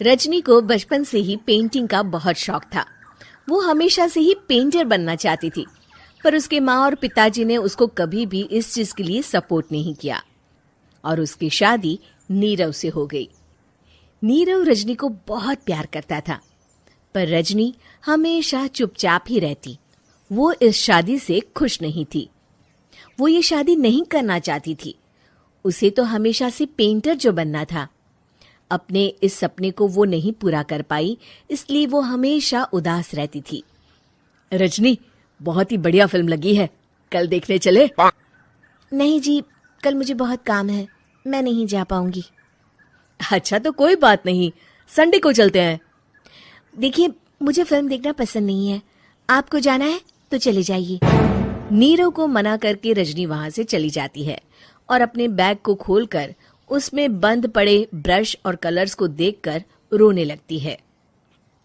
रजनी को बचपन से ही पेंटिंग का बहुत शौक था। वो हमेशा से ही पेंटर बनना चाहती थी, पर उसके माँ और पिताजी ने उसको कभी भी इस चीज के लिए सपोर्ट नहीं किया और उसकी शादी नीरव से हो गई। नीरव रजनी को बहुत प्यार करता था, पर रजनी हमेशा चुपचाप ही रहती। वो इस शादी से खुश नहीं थी। वो ये शादी नहीं करना चाहती थी। उसे तो हमेशा से पेंटर जो बनना था। अपने इस सपने को वो नहीं पूरा कर पाई, इसलिए वो हमेशा उदास रहती थी। रजनी, बहुत ही बढ़िया फिल्म लगी है, कल देखने चले? नहीं जी, कल मुझे बहुत काम है, मैं नहीं जा पाऊंगी। अच्छा तो कोई बात नहीं, संडे को चलते हैं। देखिए, मुझे फिल्म देखना पसंद नहीं है। आपको जाना है तो चले जाइए। नीरव को मना करके रजनी वहां से चली जाती है और अपने बैग को खोलकर उसमें बंद पड़े ब्रश और कलर्स को देखकर रोने लगती है।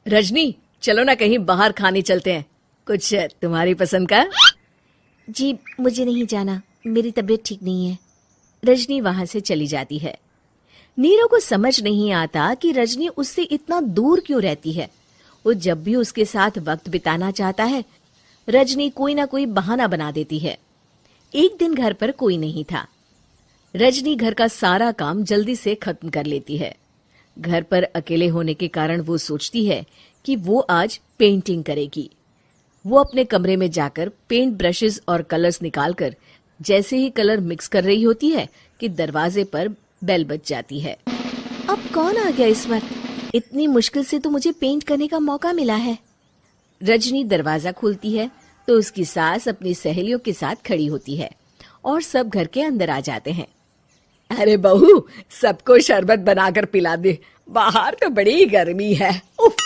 रजनी, चलो ना कहीं बाहर खाने चलते हैं, कुछ तुम्हारी पसंद का। जी, मुझे नहीं जाना, मेरी तबीयत ठीक नहीं है। रजनी वहां से चली जाती है। नीरव को समझ नहीं आता कि रजनी उससे इतना दूर क्यों रहती है। वो जब भी उसके साथ वक्त बिताना चाहता है, रजनी कोई ना कोई बहाना बना देती है। एक दिन घर पर कोई नहीं था। रजनी घर का सारा काम जल्दी से खत्म कर लेती है। घर पर अकेले होने के कारण वो सोचती है कि वो आज पेंटिंग करेगी। वो अपने कमरे में जाकर पेंट ब्रशेस और कलर्स निकालकर जैसे ही कलर मिक्स कर रही होती है कि दरवाजे पर बेल बज जाती है। अब कौन आ गया इस वक्त? इतनी मुश्किल से तो मुझे पेंट करने का मौका मिला है। रजनी दरवाजा खोलती है तो उसकी सास अपनी सहेलियों के साथ खड़ी होती है और सब घर के अंदर आ जाते हैं। अरे बहू, सबको शरबत बनाकर पिला दे, बाहर तो बड़ी गर्मी है। उफ।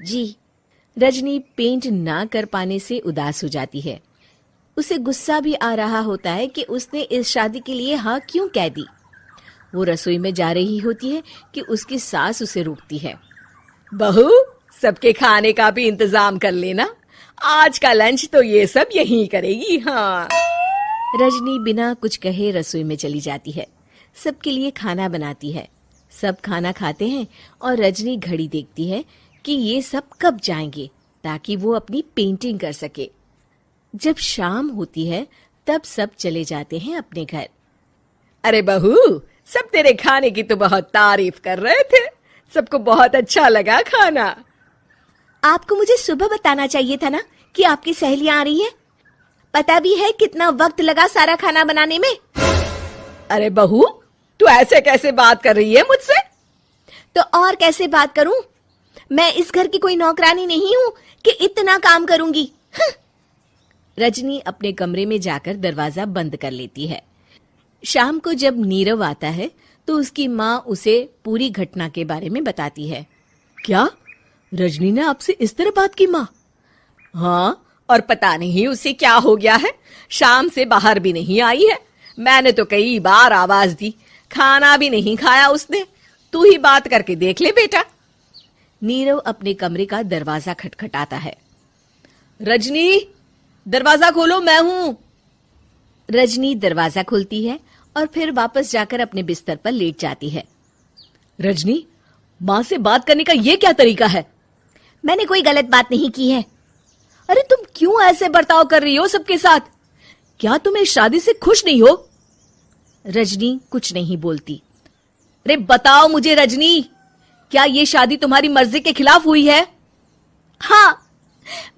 जी। रजनी पेंट ना कर पाने से उदास हो जाती है। उसे गुस्सा भी आ रहा होता है कि उसने इस शादी के लिए हाँ क्यों कह दी। वो रसोई में जा रही होती है कि उसकी सास उसे रोकती है। बहू, सबके खाने का भी इंतजाम कर लेना, आज का लंच तो ये सब यहीं करेगी। हाँ। रजनी बिना कुछ कहे रसोई में चली जाती है। सबके लिए खाना बनाती है। सब खाना खाते हैं और रजनी घड़ी देखती है कि ये सब कब जाएंगे ताकि वो अपनी पेंटिंग कर सके। जब शाम होती है तब सब चले जाते हैं अपने घर। अरे बहू, सब तेरे खाने की तो बहुत तारीफ कर रहे थे, सबको बहुत अच्छा लगा खाना। आपको मुझे सुबह बताना चाहिए था ना कि आपकी सहेलियां आ रही हैं। पता भी है कितना वक्त लगा सारा खाना बनाने में। अरे बहू, तू ऐसे कैसे बात कर रही है मुझसे? तो और कैसे बात करूं? मैं इस घर की कोई नौकरानी नहीं हूं कि इतना काम करूंगी। रजनी अपने कमरे में जाकर दरवाजा बंद कर लेती है। शाम को जब नीरव आता है तो उसकी माँ उसे पूरी घटना के बारे में बताती है। क्या रजनी ने आपसे इस तरह बात की माँ? हाँ, और पता नहीं उसे क्या हो गया है, शाम से बाहर भी नहीं आई है। मैंने तो कई बार आवाज दी, खाना भी नहीं खाया उसने। तू ही बात करके देख ले बेटा। नीरव अपने कमरे का दरवाजा खटखटाता है। रजनी, दरवाजा खोलो, मैं हूं। रजनी दरवाजा खोलती है और फिर वापस जाकर अपने बिस्तर पर लेट जाती है। रजनी, माँ से बात करने का ये क्या तरीका है? मैंने कोई गलत बात नहीं की है। अरे तुम क्यों ऐसे बर्ताव कर रही हो सबके साथ? क्या तुम इस शादी से खुश नहीं हो? रजनी कुछ नहीं बोलती। अरे बताओ मुझे रजनी, क्या ये शादी तुम्हारी मर्जी के खिलाफ हुई है? हाँ,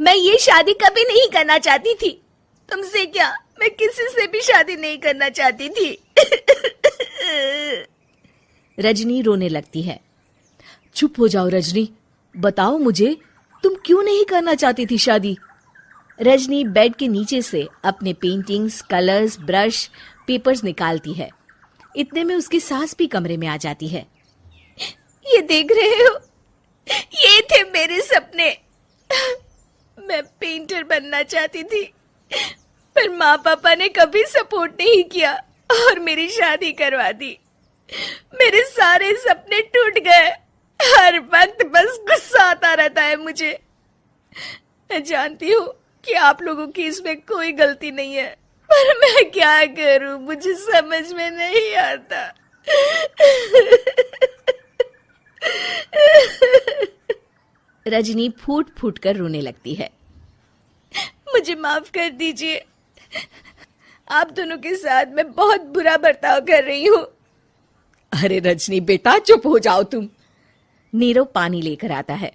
मैं ये शादी कभी नहीं करना चाहती थी। तुमसे क्या, मैं किसी से भी शादी नहीं करना चाहती थी। रजनी रोने लगती है। चुप हो जाओ रजनी, बताओ मुझे, तुम क्यों नहीं करना चाहती थी शादी? रजनी बेड के नीचे से अपने पेंटिंग्स, कलर्स, ब्रश, पेपर्स निकालती है। इतने में उसकी सास भी कमरे में आ जाती है। ये देख रहे हो, ये थे मेरे सपने। मैं पेंटर बनना चाहती थी, पर माँ पापा ने कभी सपोर्ट नहीं किया और मेरी शादी करवा दी। मेरे सारे सपने टूट गए। हर वक्त बस गुस्सा आता रहता है मुझे। मैं जानती हूँ कि आप लोगों की इसमें कोई गलती नहीं है, पर मैं क्या करूं, मुझे समझ में नहीं आता। रजनी फूट फूट कर रोने लगती है। मुझे माफ कर दीजिए, आप दोनों के साथ मैं बहुत बुरा बर्ताव कर रही हूँ। अरे रजनी बेटा, चुप हो जाओ तुम। नीरव पानी लेकर आता है।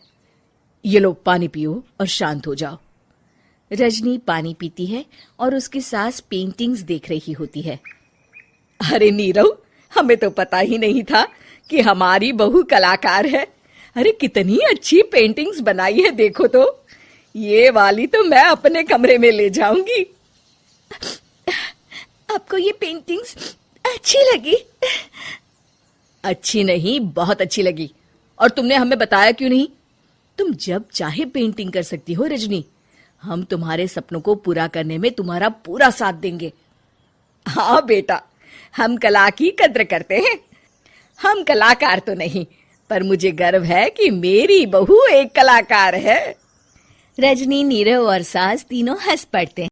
ये लो पानी पियो और शांत हो जाओ। रजनी पानी पीती है और उसकी सास पेंटिंग्स देख रही होती है। अरे नीरव, हमें तो पता ही नहीं था कि हमारी बहू कलाकार है। अरे कितनी अच्छी पेंटिंग्स बनाई है, देखो तो। ये वाली तो मैं अपने कमरे में ले जाऊंगी। आपको ये पेंटिंग्स अच्छी लगी? अच्छी नहीं, बहुत अच्छी लगी। और तुमने हमें बताया क्यों नहीं? तुम जब चाहे पेंटिंग कर सकती हो रजनी। हम तुम्हारे सपनों को पूरा करने में तुम्हारा पूरा साथ देंगे। हाँ बेटा, हम कला की कद्र करते हैं। हम कलाकार तो नहीं, पर मुझे गर्व है कि मेरी बहू एक कलाकार है। रजनी, नीरव और सास तीनों हंस पड़ते हैं।